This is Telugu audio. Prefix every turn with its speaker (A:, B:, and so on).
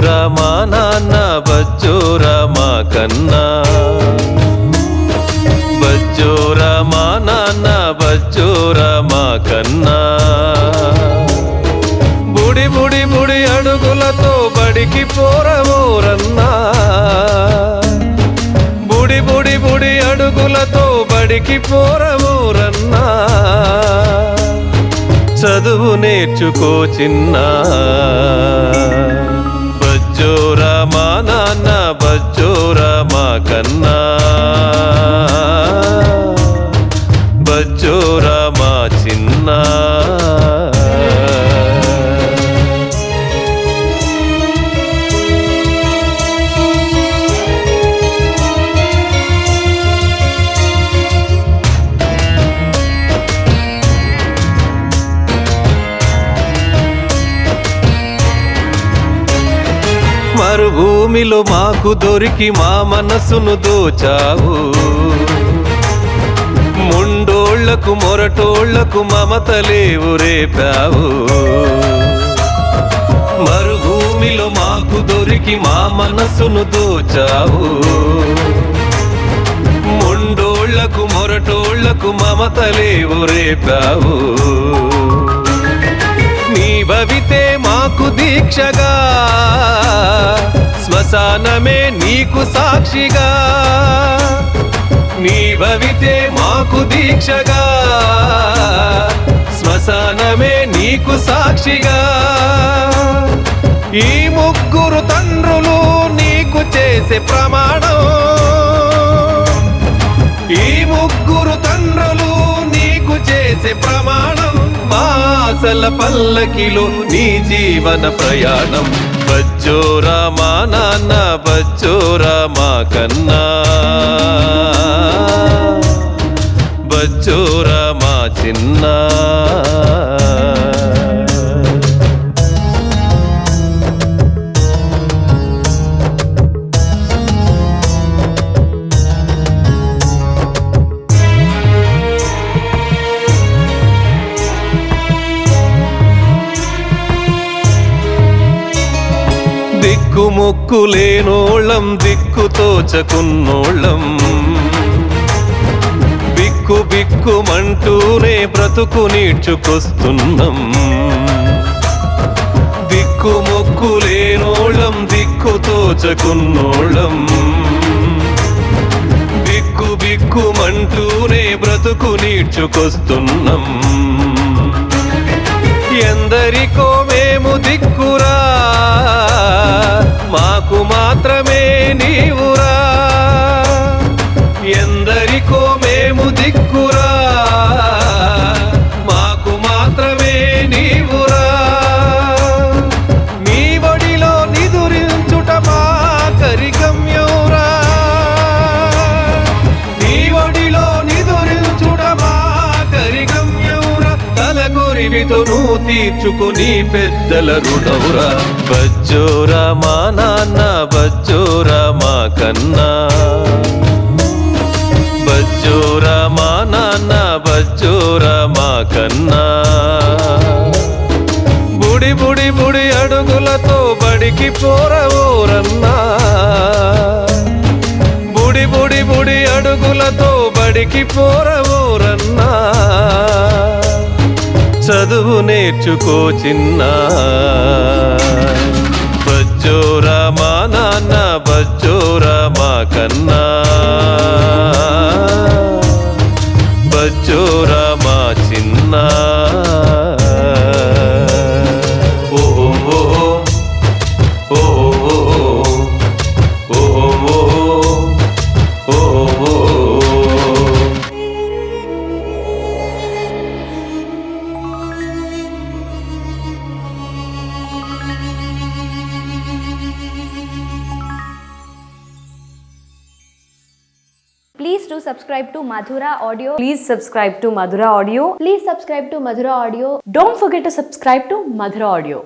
A: బజ్జోరా మా నాన్న బజ్జోరా మా కన్నా బజ్జోరా మా నాన్న బజ్జోరా మా కన్నా బుడి బుడి బుడి అడుగులతో బడికి పోరవోరన్నా బుడి బుడి బుడి అడుగులతో బడికి పోరవోరన్నా చదువు నేర్చుకో చిన్నా బజ్జోరా మా నాన్న బజ్జోరా మా కన్నా బజ్జోరా మా చిన్నా మరుభూమిలో మాకు దొరికి మా మనసును దోచావు ముండోళ్లకు మొరటోళ్లకు మమతలేవు రేపావు మరుభూమిలో మాకు దొరికి మా మనసును దోచావు ముండోళ్లకు మొరటోళ్లకు మమతలేవు రేపావు నీ భవితే మాకు దీక్షగా శ్మశానమే నీకు సాక్షిగా నీ భవితే మాకు దీక్షగా శ్మశానమే నీకు సాక్షిగా ఈ ముగ్గురు తండ్రులు నీకు చేసే ప్రమాణం ఈ ముగ్గురు తండ్రులు నీకు చేసే ప్రమాణం మాసల పల్లకిలో నీ జీవన ప్రయాణం బజ్జోరా మా నాన్న బజ్జోరా మా కన్నా బజ్జోరా మా చిన్నా దిక్కు మొక్కు లేనోళ్ళం దిక్కు తోచకున్నోళ్ళం బిక్కు బిక్కుమంటూనే బ్రతుకు నీడ్చుకొస్తున్నాం దిక్కు మొక్కు లేనోళ్ళం దిక్కు తోచకున్నోళ్ళం బిక్కు బిక్కుమంటూనే బ్రతుకు నీడ్చుకొస్తున్నాం ఎందరికో మేము దిక్కురా మాకు మాత్రమే నీవురా ఎందరికో మేము దిక్కురా మాకు మాత్రమే నీవురా నీ ఒడిలో నిదురించుట మా కరిగమ్యౌరా నీ ఒడిలో నిదురించుట మా కరిగమ్యౌరా తలకొరివితో నువ్వు తీర్చుకుని పెద్దల రుణవురా బజ్జోరా మా నాన్న బజ్జోరా మా కన్నా బజ్జోరా మా నాన్న బజ్జోరా మా కన్నా బుడి బుడి బుడి అడుగులతో బడికి పోరవోరన్నా బుడి బుడి బుడి అడుగులతో బడికి పోరవోరన్నా చదువు నేర్చుకో చిన్నా బజ్జోరా మా నాన్న బజ్జోరా మా కన్నా బజ్జోరా మా చిన్నా ఓ ఓ ఓ ఓ ఓ ఓ
B: Please do subscribe to Madhura Audio.
C: Please subscribe to Madhura Audio.
B: Please subscribe to Madhura Audio.
C: Don't forget to subscribe to Madhura Audio.